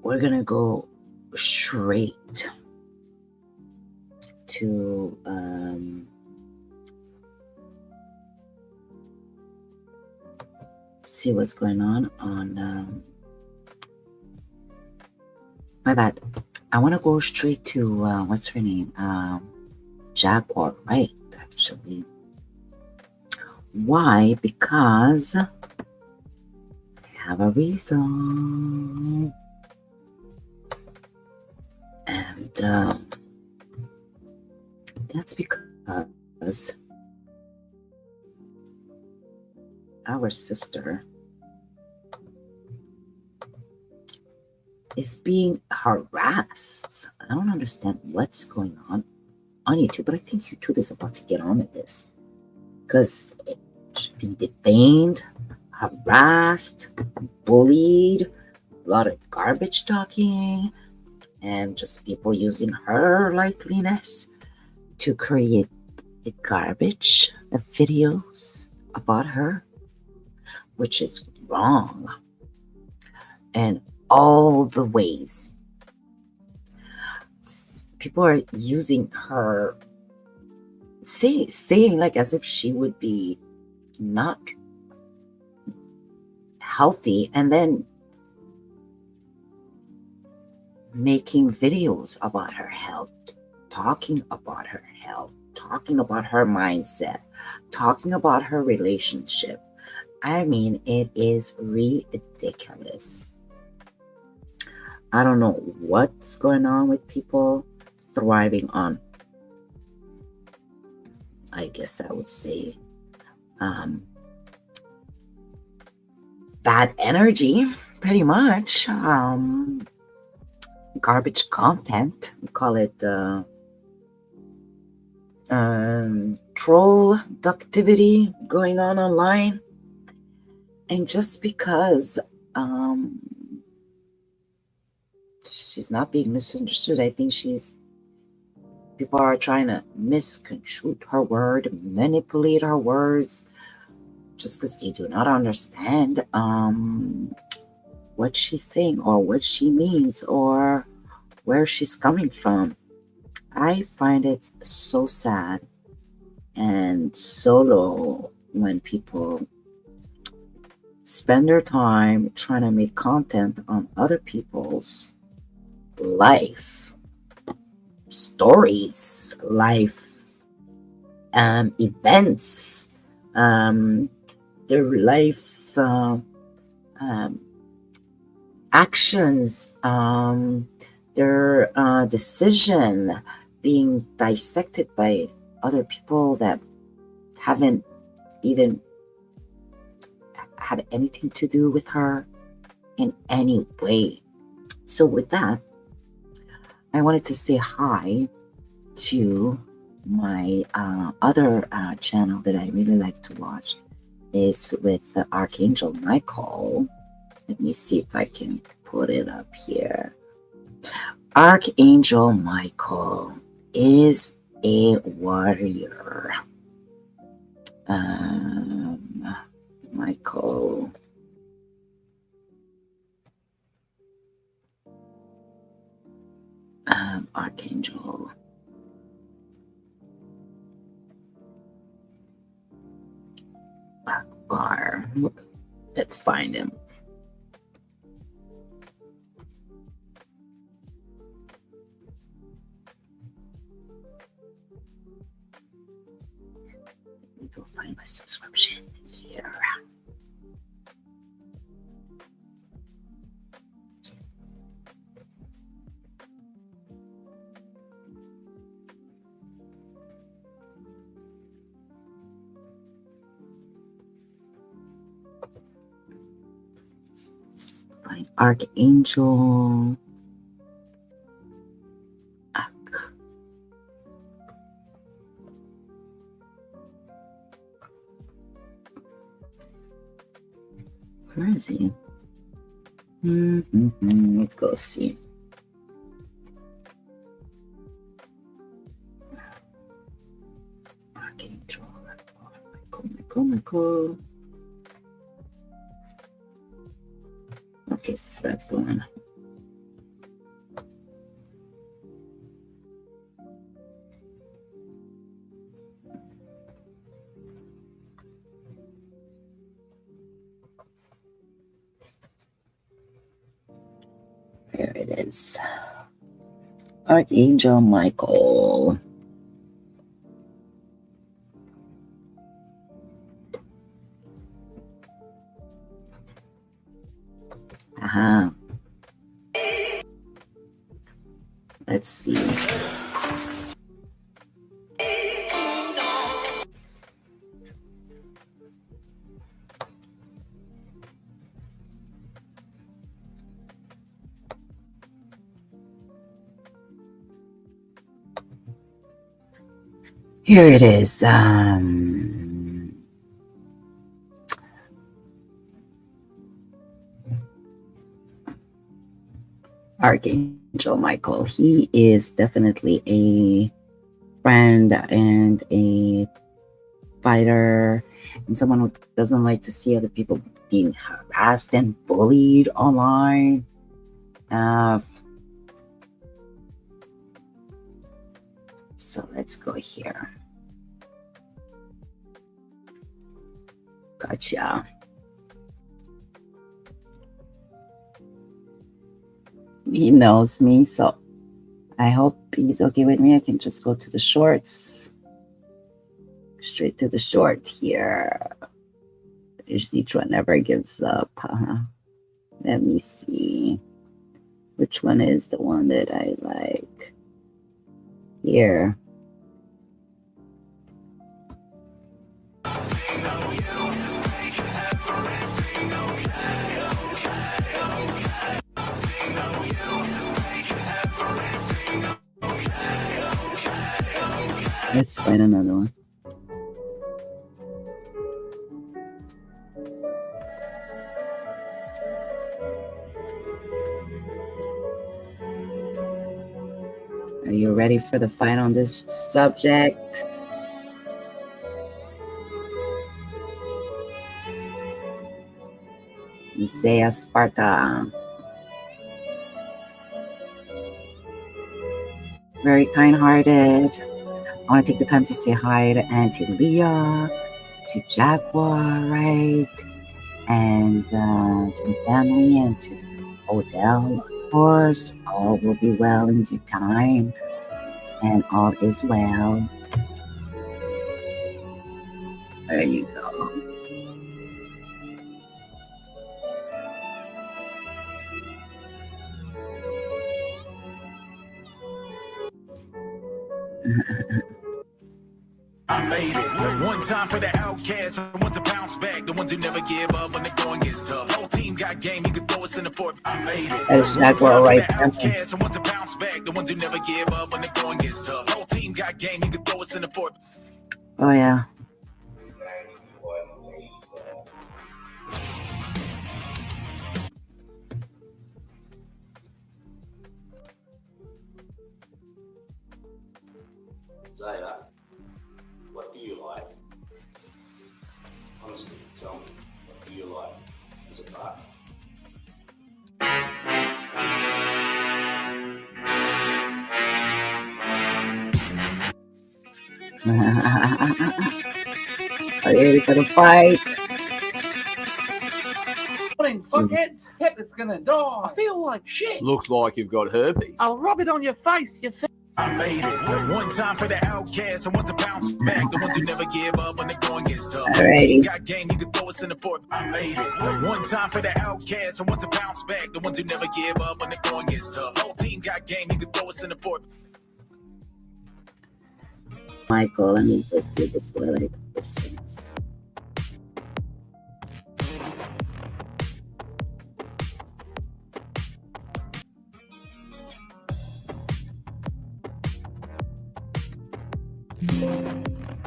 we're going to go straight to see what's going on my bad. I want to go straight to what's her name? Jaguar, right? Actually. Why? Because I have a reason. And that's because our sister is being harassed. I don't understand what's going on YouTube, but I think YouTube is about to get on with this because she's been defamed, harassed, bullied, a lot of garbage talking, and just people using her likeliness to create garbage videos about her, which is wrong. And all the ways people are using her, saying like as if she would be not healthy, and then making videos about her health, talking about her health, talking about her mindset, talking about her relationship. I mean, it is ridiculous. I don't know what's going on with people thriving on, I guess I would say, bad energy, pretty much. Garbage content, we call it troll activity going on online. And just because she's not being misunderstood, I think people are trying to misconstrue her word, manipulate her words, just because they do not understand what she's saying or what she means or where she's coming from. I find it so sad and so low when people spend their time trying to make content on other people's life stories, life events, their life actions, their decision being dissected by other people that haven't even had anything to do with her in any way. So with that, I wanted to say hi to my other channel that I really like to watch, is with Archangel Michael. Let me see if I can put it up here. Archangel Michael is a warrior. Michael. Archangel. Akbar. Let's find him. Let me go find my subscription here. Let's find Archangel. Where is he? Let's go see. Archangel. Michael. Okay, so that's the one. There it is. Archangel Michael. Let's see. Here it is. Archangel Michael. He is definitely a friend and a fighter, and someone who doesn't like to see other people being harassed and bullied online. So let's go here. Gotcha. He knows me, so I hope he's okay with me. I can just go to the shorts. Straight to the short here. Each one never gives up. Let me see. Which one is the one that I like? Here. Let's find another one. Are you ready for the fight on this subject? Isaiah Sparta. Very kind-hearted. I want to take the time to say hi to Auntie Leah, to Jaguar, right? And to the family, and to Odell, of course. All will be well in due time, and all is well. There you go. I made it. One time for the outcasts, I want to bounce back. The ones who never give up when the going gets tough. Whole team got game, you could throw us in the fort. I made it. That is Jaguar right there. Outcasts, I want to bounce back. The ones who never give up when the going gets tough. Whole team got game, you could throw us in the fort. Oh yeah. Zayda, what do you like? Honestly, tell me, what do you like as a partner? Are you ready for the fight? Fuckheads, Pepper's gonna die. I feel like shit. Looks like you've got herpes. I'll rub it on your face, you I made it. One time for the outcasts, I want to bounce back. The ones who never give up when the going gets tough. Alrighty. Got game, you could throw us in the fort. I made it. One time for the outcasts, I want to bounce back. The ones who never give up when the going gets tough. Whole team got game, you could throw us in the fort. Michael, let me just do this while I questions.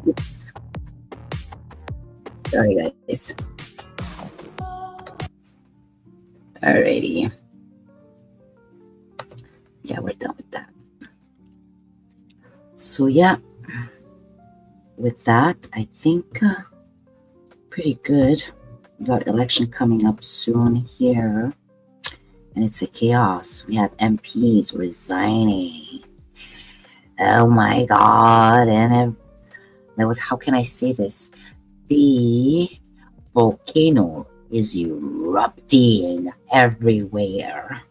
Oops. Sorry, guys. Alrighty. Yeah, we're done with that. So yeah, with that, I think pretty good. We got election coming up soon here, and it's a chaos. We have MPs resigning. Oh my God! And how can I say this? The volcano is erupting everywhere.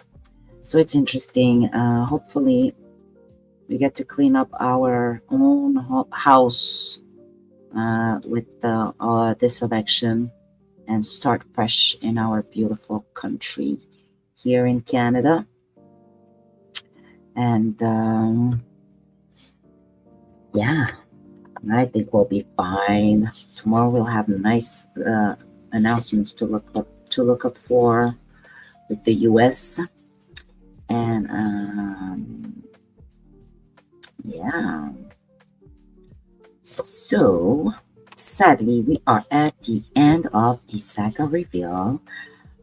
So it's interesting. Hopefully, we get to clean up our own house with this election and start fresh in our beautiful country here in Canada. And yeah, I think we'll be fine. Tomorrow we'll have nice announcements to look up for with the US. And yeah. So sadly, we are at the end of the Saga Reveal.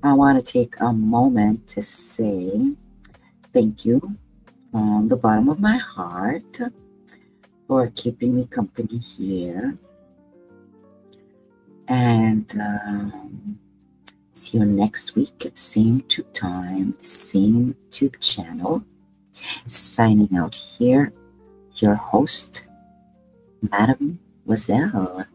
I want to take a moment to say thank you from the bottom of my heart for keeping me company here. And see you next week, same tube time, same tube channel. Signing out here, your host, Madem-Oiselle.